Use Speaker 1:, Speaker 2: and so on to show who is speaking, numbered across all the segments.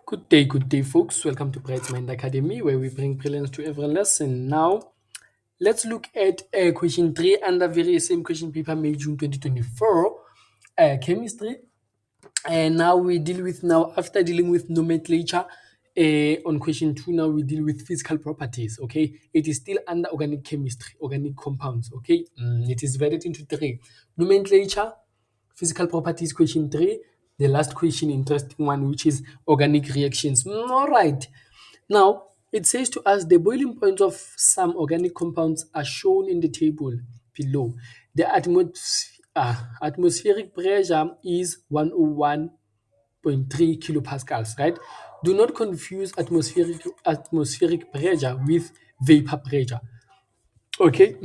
Speaker 1: Good day, folks. Welcome to Bright Mind Academy, where we bring brilliance to every lesson. Now, let's look at question 3 under very same question paper, May June 2024, chemistry. And now we deal with after dealing with nomenclature on question 2, now we deal with physical properties. Okay, it is still under organic chemistry, organic compounds. Okay, it is divided into three: nomenclature, physical properties, question 3, the last question, interesting one, which is organic reactions. All right, now it says to us the boiling points of some organic compounds are shown in the table below. The atmospheric pressure is 101.3 kilopascals, right? Do not confuse atmospheric pressure with vapor pressure. Okay.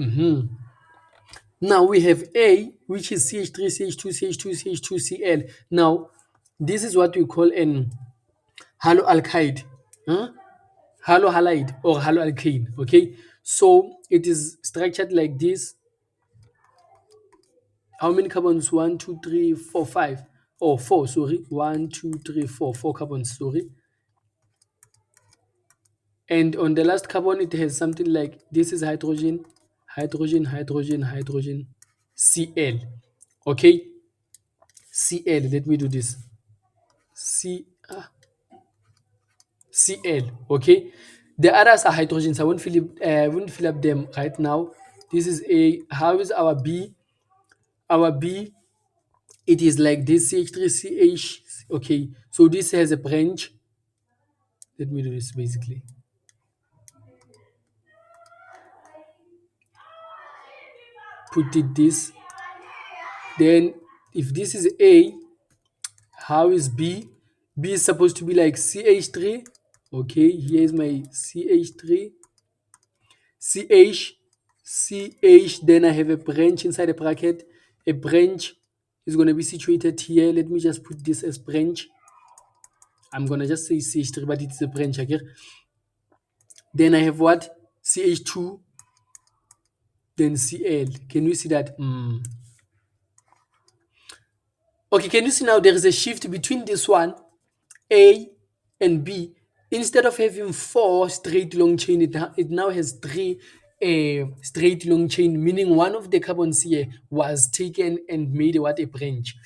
Speaker 1: Now we have A, which is CH3, CH2, CH2, CH2, Cl. Now, this is what we call an haloalkide, huh? Halohalide or haloalkane. Okay, so it is structured like this. How many carbons? One, two, three, four, five. Oh, four. Sorry, one, two, three, four. Four carbons. Sorry. And on the last carbon, it has something like this is hydrogen, hydrogen, hydrogen, hydrogen, Cl. Okay, Cl. Let me do this. Cl. Okay, the others are hydrogens. I won't fill up them right now. This is A. How is our B? Our B, it is like this CH3CH. Okay, so this has a branch. Let me do this basically. Put it this. Then if this is A, how is B? B is supposed to be like CH3. Okay, here's my CH3. CH, CH, then I have a branch inside a bracket. A branch is going to be situated here. Let me just put this as branch. I'm going to just say CH3, but it's a branch again. Then I have what? CH2, then Cl. Can you see that? Okay, can you see now there is a shift between this one, A and B. Instead of having four straight long chain, it now has three straight long chain, meaning one of the carbons here was taken and made a branch.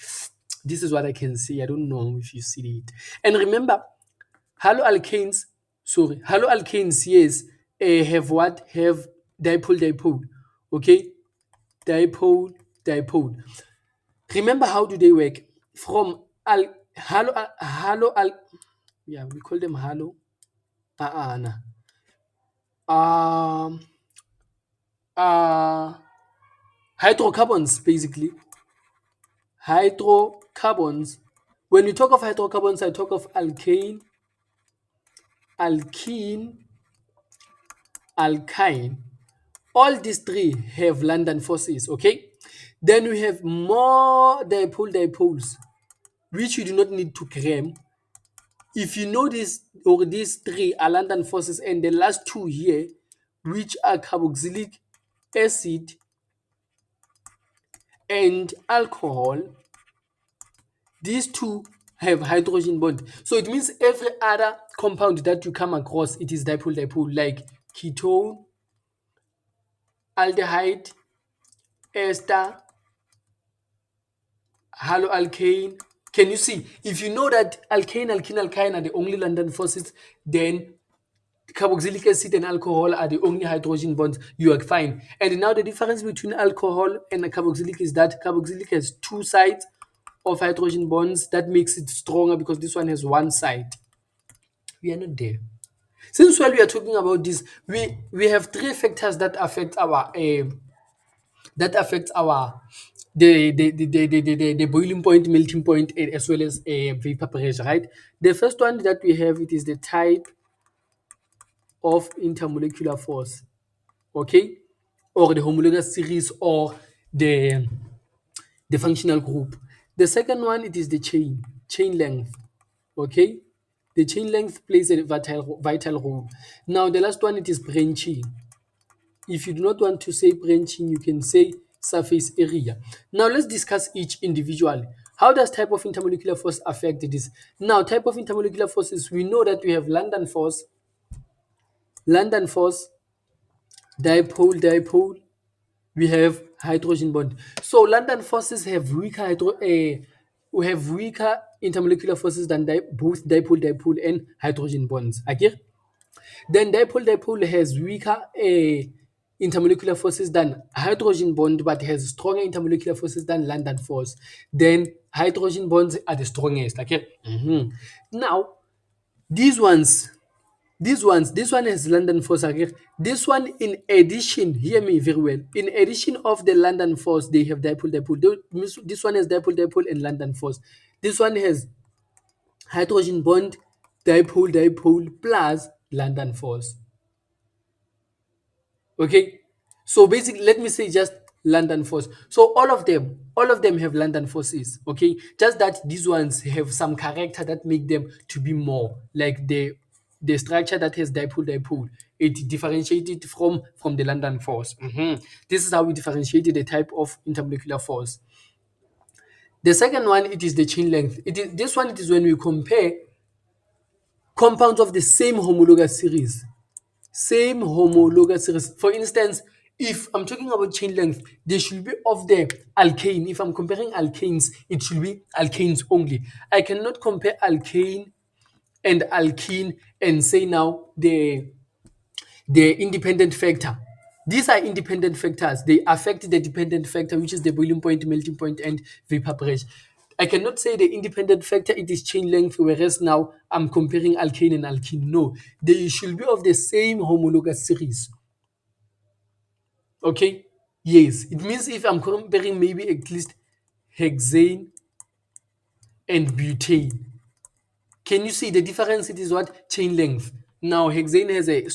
Speaker 1: This is what I can see. I don't know if you see it. And remember, haloalkanes, haloalkanes, yes, have what? Have dipole. Okay, dipole. Remember, how do they work? From yeah, we call them halo. Nah. Um, uh, hydrocarbons, basically. Hydrocarbons. When we talk of hydrocarbons, I talk of alkane, alkene, alkyne. All these three have London forces, okay? Then we have more dipoles, which you do not need to cram. If you know this, or these three are London forces, and the last two here, which are carboxylic acid and alcohol, these two have hydrogen bond. So it means every other compound that you come across, it is dipole, like ketone, aldehyde, ester, haloalkane. Can you see? If you know that alkane, alkyne are the only London forces, then carboxylic acid and alcohol are the only hydrogen bonds, you are fine. And now the difference between alcohol and carboxylic is that carboxylic has two sides of hydrogen bonds. That makes it stronger because this one has one side. We are not there. Since while we are talking about this, we have three factors that affect our the boiling point, melting point, as well as vapor pressure, right? The first one that we have, it is the type of intermolecular force, okay, or the homologous series, or the functional group. The second one, it is the chain length, okay. The chain length plays a vital role. Now the last one, it is branching. If you do not want to say branching, you can say surface area. Now let's discuss each individually. How does type of intermolecular force affect this? Now, type of intermolecular forces, we know that we have London force, dipole, dipole, we have hydrogen bond. So London forces have we have weaker intermolecular forces than both dipole, dipole and hydrogen bonds. Okay? Then dipole, dipole has weaker intermolecular forces than hydrogen bond, but has stronger intermolecular forces than London force. Then hydrogen bonds are the strongest. Okay? Now, these ones, this one has London force. Okay? This one, in addition, hear me very well. In addition of the London force, they have dipole, dipole. This one has dipole, dipole, and London force. This one has hydrogen bond, dipole, dipole, plus London force. Okay, so basically, let me say just London force. So all of them have London forces. Okay, just that these ones have some character that make them to be more like the structure that has dipole, dipole. It differentiated from the London force. This is how we differentiated the type of intermolecular force. The second one, it is the chain length. It is this one. It is when we compare compounds of the same homologous series. Same homologous series. For instance, if I'm talking about chain length, they should be of the alkane. If I'm comparing alkanes, it should be alkanes only. I cannot compare alkane and alkene and say now the independent factor. These are independent factors. They affect the dependent factor, which is the boiling point, melting point, and vapor pressure. I cannot say the independent factor it is chain length, whereas now I'm comparing alkane and alkene. No, they should be of the same homologous series. Okay? Yes, it means if I'm comparing maybe at least hexane and butane. Can you see the difference? It is what? Chain length. Now, hexane has a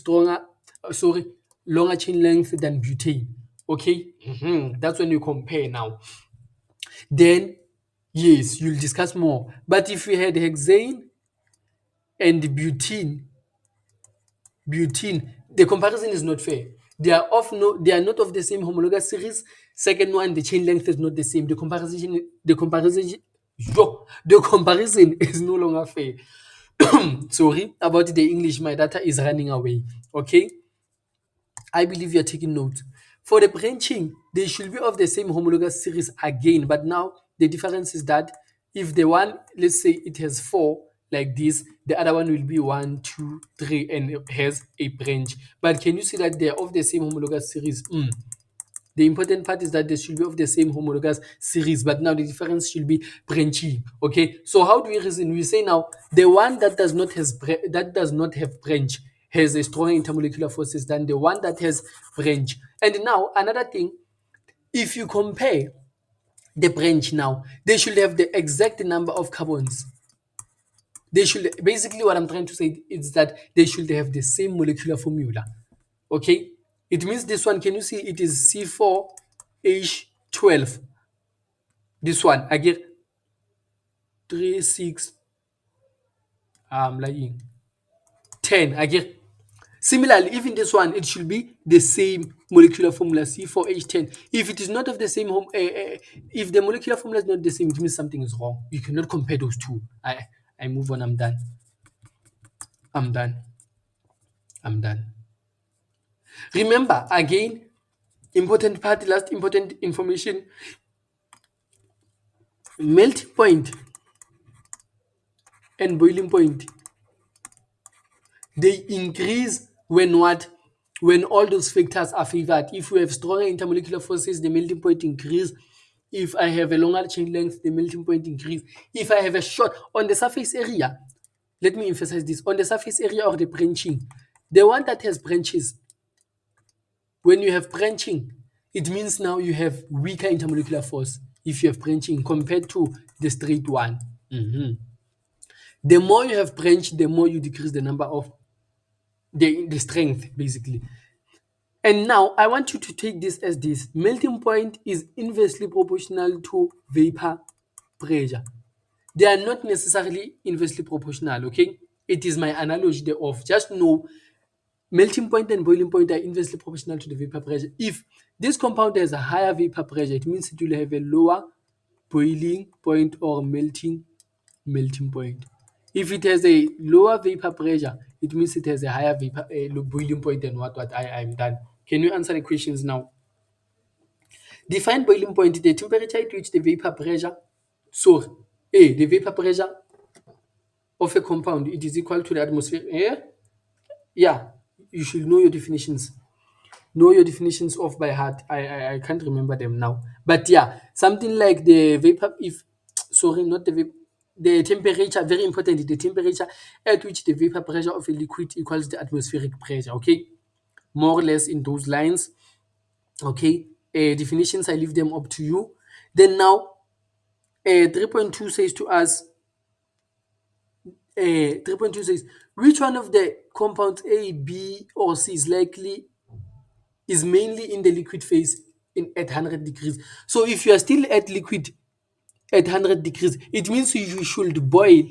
Speaker 1: longer chain length than butane. Okay? That's when you compare now. Then, yes, you'll discuss more. But if we had hexane and butene, the comparison is not fair. They are not of the same homologous series. Second one, the chain length is not the same. The comparison is no longer fair. Sorry about the English, my data is running away. Okay, I believe you're taking notes. For the branching, they should be of the same homologous series again, but now the difference is that if the one, let's say it has four like this, the other one will be one, two, three, and it has a branch. But can you see that they are of the same homologous series? The important part is that they should be of the same homologous series, but now the difference should be branching. Okay, so how do we reason? We say now the one that does not have branch has a stronger intermolecular forces than the one that has branch. And now another thing, if you compare the branch now, they should have the exact number of carbons. They should basically what I'm trying to say is that they should have the same molecular formula. Okay, it means this one, can you see it is C4H12. This one I get 3 6 I'm lying 10 I get. Similarly, even this one, it should be the same molecular formula C4H10. If it is not of the same if the molecular formula is not the same, it means something is wrong. You cannot compare those two. I move on. I'm done. I'm done. I'm done. Remember again, important part, last important information. Melting point and boiling point, they increase when what? When all those factors are favored. If we have stronger intermolecular forces, the melting point increase. If I have a longer chain length, the melting point increase. If I have a short on the surface area, let me emphasize this, on the surface area of the branching, the one that has branches, when you have branching, it means now you have weaker intermolecular force if you have branching compared to the straight one. The more you have branch, the more you decrease the number of the strength, basically. And now I want you to take this as this. Melting point is inversely proportional to vapor pressure. They are not necessarily inversely proportional, okay? It is my analogy thereof. Just know melting point and boiling point are inversely proportional to the vapor pressure. If this compound has a higher vapor pressure, it means it will have a lower boiling point or melting point. If it has a lower vapor pressure, it means it has a higher boiling point than what I'm done. Can you answer the questions now? Define boiling point, the temperature at which the vapor pressure, so the vapor pressure of a compound, it is equal to the atmosphere. Yeah, you should know your definitions. Know your definitions off by heart. I can't remember them now. But yeah, something like the vapor, if sorry, not the vapor, the temperature, very important, the temperature at which the vapor pressure of a liquid equals the atmospheric pressure. Okay, more or less in those lines. Okay, definitions, I leave them up to you. Then now, 3.2 says to us, 3.2 says, which one of the compounds A, B, or C is mainly in the liquid phase at 100 degrees. So if you are still at liquid at 100 degrees, it means you should boil.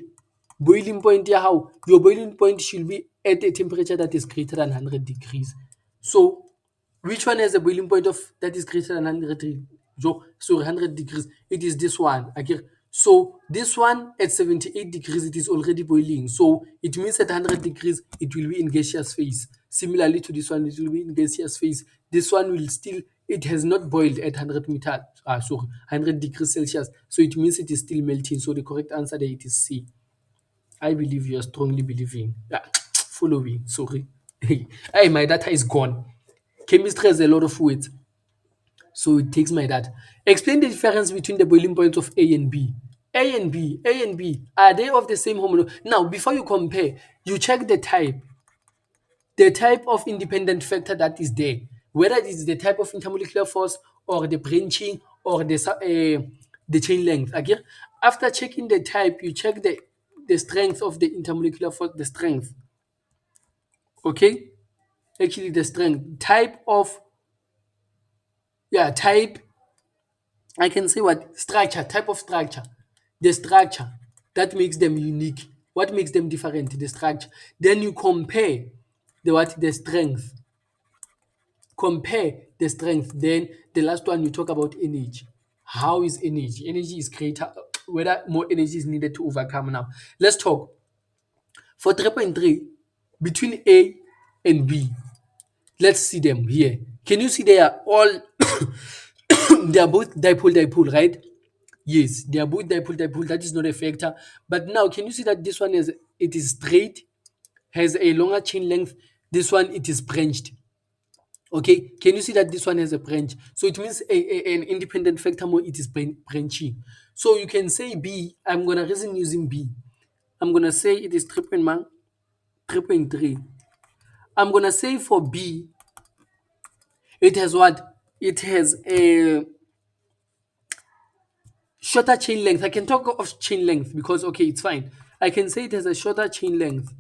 Speaker 1: Boiling point, yeah, how? Your boiling point should be at a temperature that is greater than 100 degrees. So which one has a boiling point of that is greater than 100 so 100 degrees? It is this one. Okay. So this one at 78 degrees, it is already boiling. So it means at 100 degrees, it will be in gaseous phase. Similarly to this one, it will be in gaseous phase. This one will still, it has not boiled at 100 degrees Celsius. So it means it is still melting. So the correct answer there, it is C. I believe you are strongly believing. Yeah, following. Sorry. Hey, my data is gone. Chemistry has a lot of words, so it takes my data. Explain the difference between the boiling points of A and B. A and B, are they of the same homology? Now, before you compare, you check the type of independent factor that is there, whether it is the type of intermolecular force or the branching or the chain length. Okay? After checking the type, you check the strength of the intermolecular force, the strength. Okay? Actually, the strength. Type, I can say what? Structure, type of structure. The structure that makes them unique. What makes them different? The structure. Then you compare the strength. Compare the strength. Then the last one you talk about energy. How is energy? Energy is greater. Whether more energy is needed to overcome now. Let's talk. For 3.3, between A and B, let's see them here. Can you see they are all they are both dipole, right? Yes, they are both dipole. That is not a factor. But now, can you see that this one is straight, has a longer chain length. This one it is branched. Okay, can you see that this one has a branch? So it means an independent factor more it is branching. So you can say B. I'm gonna reason using B. I'm gonna say it is 3.3. I'm gonna say for B, it has what? It has a shorter chain length. I can talk of chain length because okay, it's fine. I can say it has a shorter chain length.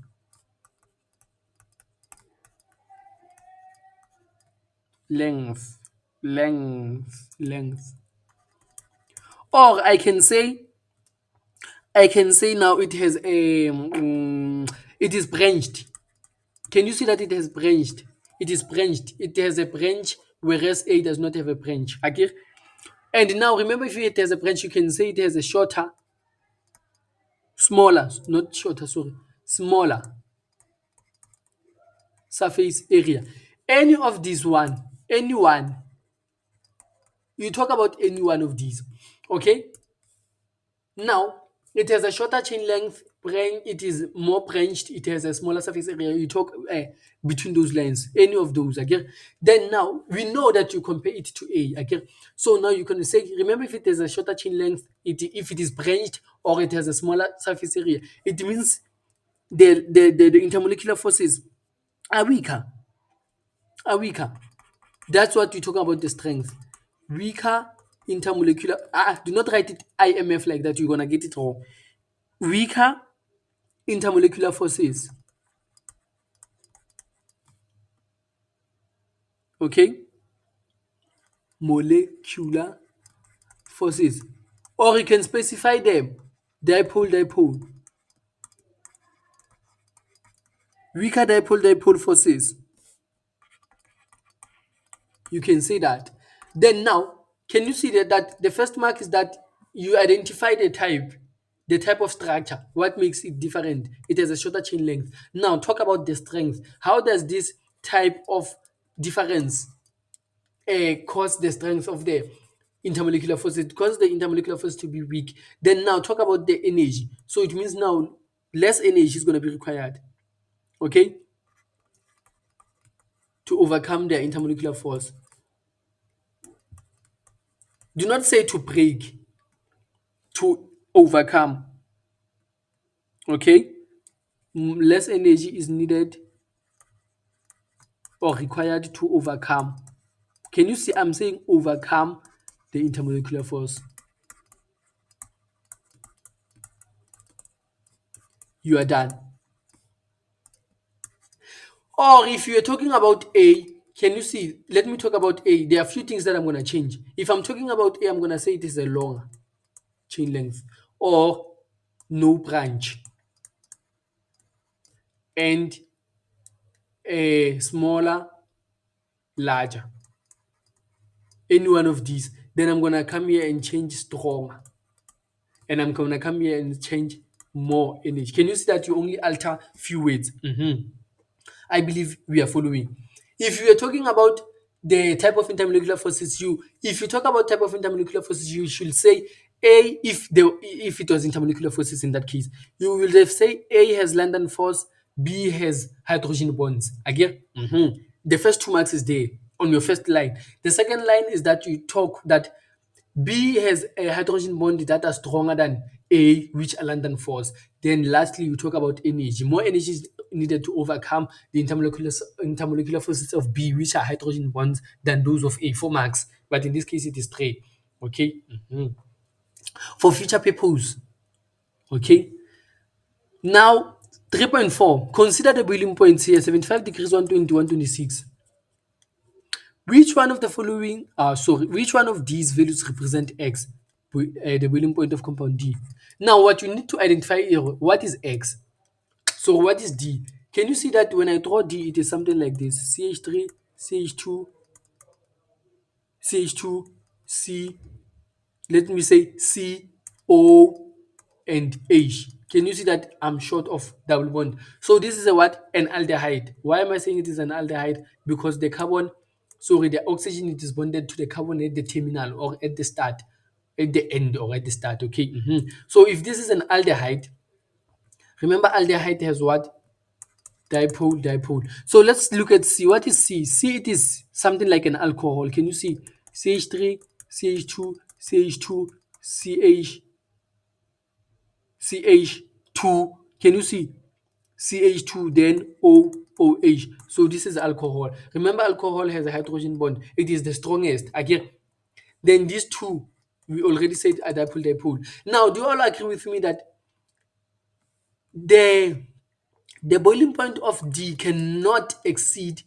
Speaker 1: Length. Or I can say now it has it is branched. Can you see that it has branched? It is branched. It has a branch, whereas A does not have a branch. Okay. And now remember, if it has a branch, you can say it has a smaller, not shorter, sorry, smaller surface area. Any of these anyone, you talk about any one of these. Okay. Now, it has a shorter chain length, it is more branched, it has a smaller surface area. You talk between those lines, any of those, again. Then now, we know that you compare it to A, again. So now you can say, remember if it has a shorter chain length, if it is branched or it has a smaller surface area, it means the intermolecular forces are weaker, are weaker. That's what we talk about the strength. Weaker intermolecular, do not write it IMF like that, you're gonna get it wrong. Weaker intermolecular forces. Okay? Molecular forces. Or you can specify them. Dipole. Weaker dipole forces. You can say that. Then now, can you see that the first mark is that you identify the type of structure. What makes it different? It has a shorter chain length. Now talk about the strength. How does this type of difference cause the strength of the intermolecular force? It causes the intermolecular force to be weak. Then now talk about the energy. So it means now less energy is going to be required, okay, to overcome the intermolecular force. Do not say to break, to overcome, okay? Less energy is needed or required to overcome. Can you see I'm saying overcome the intermolecular force? You are done. Or if you are talking about A, can you see? Let me talk about A. There are a few things that I'm going to change. If I'm talking about A, I'm going to say it is a longer chain length or no branch and a smaller, larger. Any one of these. Then I'm going to come here and change stronger. And I'm going to come here and change more energy. Can you see that you only alter few words? I believe we are following. If you are talking about the type of intermolecular forces, if you talk about type of intermolecular forces, you should say A. If it was intermolecular forces in that case, you will have say A has London force, B has hydrogen bonds. Again, the first 2 marks is there on your first line. The second line is that you talk that B has a hydrogen bond that are stronger than A, which are London force. Then lastly, we talk about energy. More energy is needed to overcome the intermolecular forces of B, which are hydrogen bonds, than those of A, 4 marks. But in this case, it is 3. Okay. For future purpose. Okay. Now, 3.4. Consider the boiling points here: 75 degrees, 120, 126. Which one of the following, which one of these values represent X, the boiling point of compound D? Now, what you need to identify here, what is X? So, what is D? Can you see that when I draw D, it is something like this: CH3, CH2, CH2, C, let me say C, O, and H. Can you see that I'm short of double bond? So this is a what? An aldehyde. Why am I saying it is an aldehyde? Because the carbon, sorry, the oxygen, it is bonded to the carbon at the terminal or at the start, at the end or at the start. Okay. So if this is an aldehyde, remember aldehyde has what? Dipole, dipole. So let's look at C. What is C? C, it is something like an alcohol. Can you see? CH3, CH2, CH2, CH, CH2. Can you see? CH2, then OH. So this is alcohol. Remember, alcohol has a hydrogen bond. It is the strongest. Again, then these two, we already said are dipole, dipole. Now, do you all agree with me that the the boiling point of D cannot exceed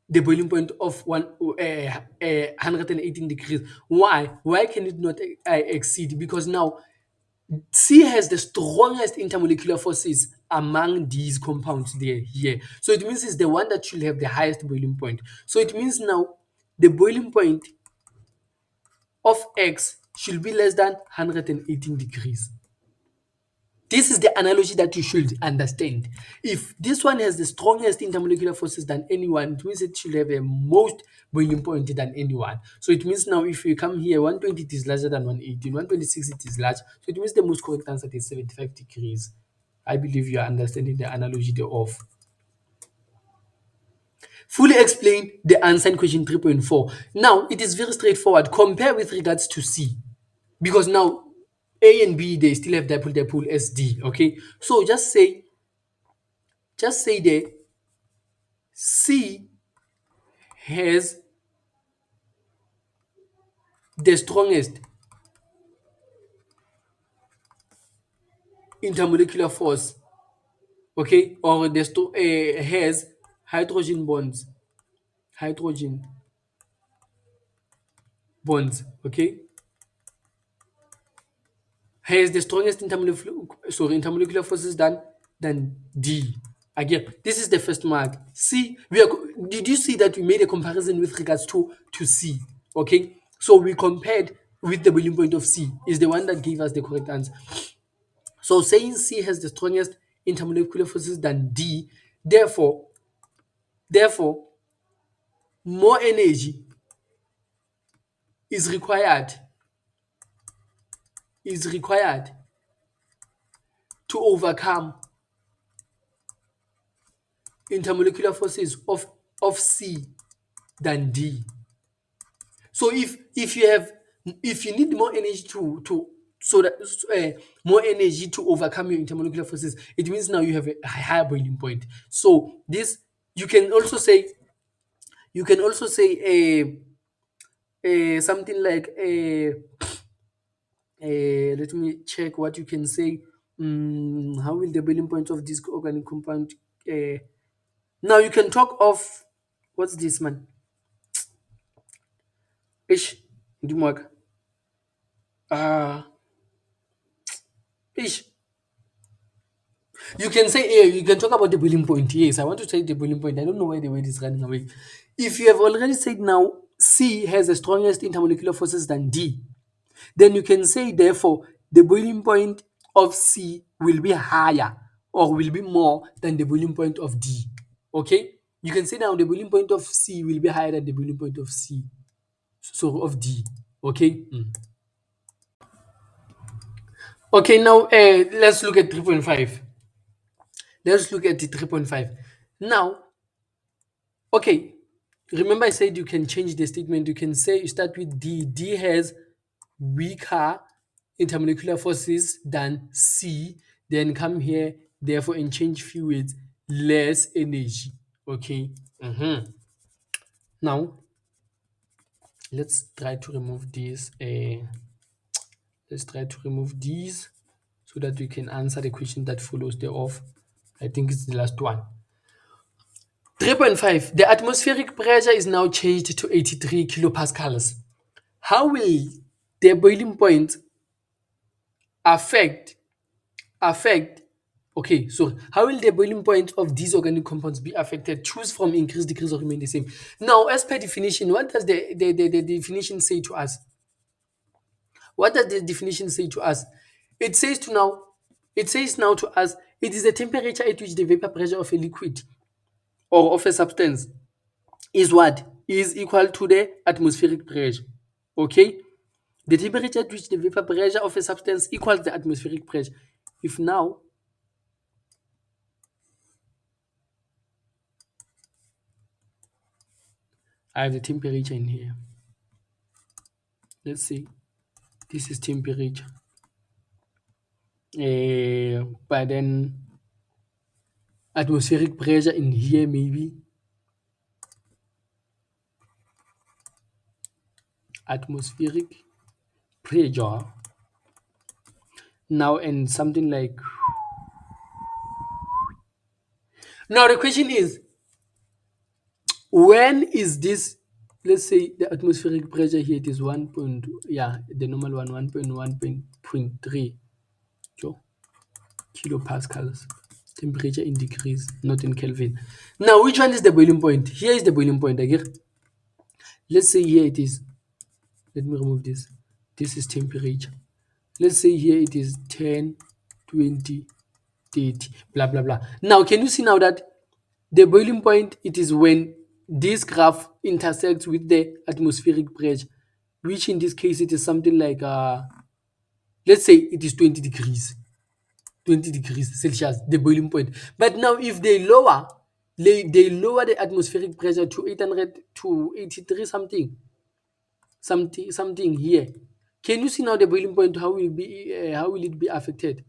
Speaker 1: the boiling point of 118 degrees? Why? Why can it not exceed? Because now C has the strongest intermolecular forces among these compounds there here. So it means it's the one that should have the highest boiling point. So it means now the boiling point of X should be less than 118 degrees. This is the analogy that you should understand. If this one has the strongest intermolecular forces than anyone, it means it should have a most boiling point than anyone. So it means now if you come here, 120 it is larger than 118, 126 it is large. So it means the most correct answer is 75 degrees. I believe you are understanding the analogy thereof. Fully explain the answer in question 3.4. Now it is very straightforward. Compare with regards to C. Because now A and B, they still have dipole, dipole as D. Okay. So just say that C has the strongest intermolecular force, okay, or has hydrogen bonds, hydrogen bonds, okay, has the strongest intermolecular forces than D. Again, this is the first mark. C, did you see that we made a comparison with regards to C? Okay, so we compared with the boiling point of C is the one that gave us the correct answer. So saying C has the strongest intermolecular forces than D, therefore, more energy is required is required to overcome intermolecular forces of C than D. So if you need more energy to so that more energy to overcome your intermolecular forces, it means now you have a higher boiling point. So this you can also say something like let me check what you can say. How will the boiling point of this organic compound? Now you can talk of what's this man? Ish, Dimwag. Ah, ish. You can say, you can talk about the boiling point. Yes, I want to take the boiling point. I don't know why the word is running away. If you have already said now C has the strongest intermolecular forces than D, then you can say, therefore, the boiling point of C will be higher or will be more than the boiling point of D. Okay? You can say now the boiling point of C will be higher than the boiling point of C, so of D. Okay? Okay, now let's look at 3.5. Let's look at the 3.5. Now, okay, remember I said you can change the statement. You can say you start with D. D has weaker intermolecular forces than C. Then come here, therefore, and change few words, less energy. Okay. Now, let's try to remove this. Let's try to remove these so that we can answer the question that follows thereof. I think it's the last one. 3.5. The atmospheric pressure is now changed to 83 kilopascals. How will the boiling point affect affect okay, so how will the boiling point of these organic compounds be affected? Choose from increase, decrease, or remain the same. Now, as per definition, what does the definition say to us? What does the definition say to us? It says to now, it says now to us, it is the temperature at which the vapor pressure of a liquid or of a substance is what? Is equal to the atmospheric pressure. Okay? The temperature at which the vapor pressure of a substance equals the atmospheric pressure. If now I have the temperature in here, let's see, this is temperature. But then atmospheric pressure in here maybe. Atmospheric pressure. Now and something like. Now the question is, when is this? Let's say the atmospheric pressure here, it is 1 point, yeah, the normal one, 1.1.3 kilopascals. Temperature in degrees, not in Kelvin. Now, which one is the boiling point? Here is the boiling point again. Let's say here it is. Let me remove this. This is temperature. Let's say here it is 10, 20, 30, blah, blah, blah. Now, can you see now that the boiling point, it is when this graph intersects with the atmospheric pressure, which in this case, it is something like, let's say it is 20 degrees. 20 degrees Celsius, the boiling point. But now if they lower, they lower the atmospheric pressure to 800 to 83 something here. Can you see now the boiling point, how will it be affected?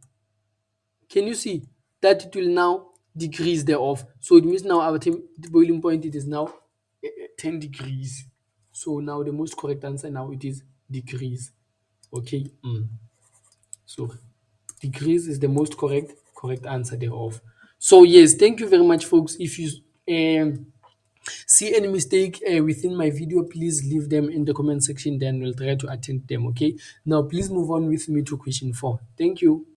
Speaker 1: Can you see that it will now decrease thereof? So it means now the boiling point, it is now 10 degrees. So now the most correct answer now it is degrees. Okay. So degrees is the most correct answer thereof. So yes, thank you very much, folks. If you see any mistake within my video, please leave them in the comment section, then we'll try to attend them. Okay, now please move on with me to question 4. Thank you.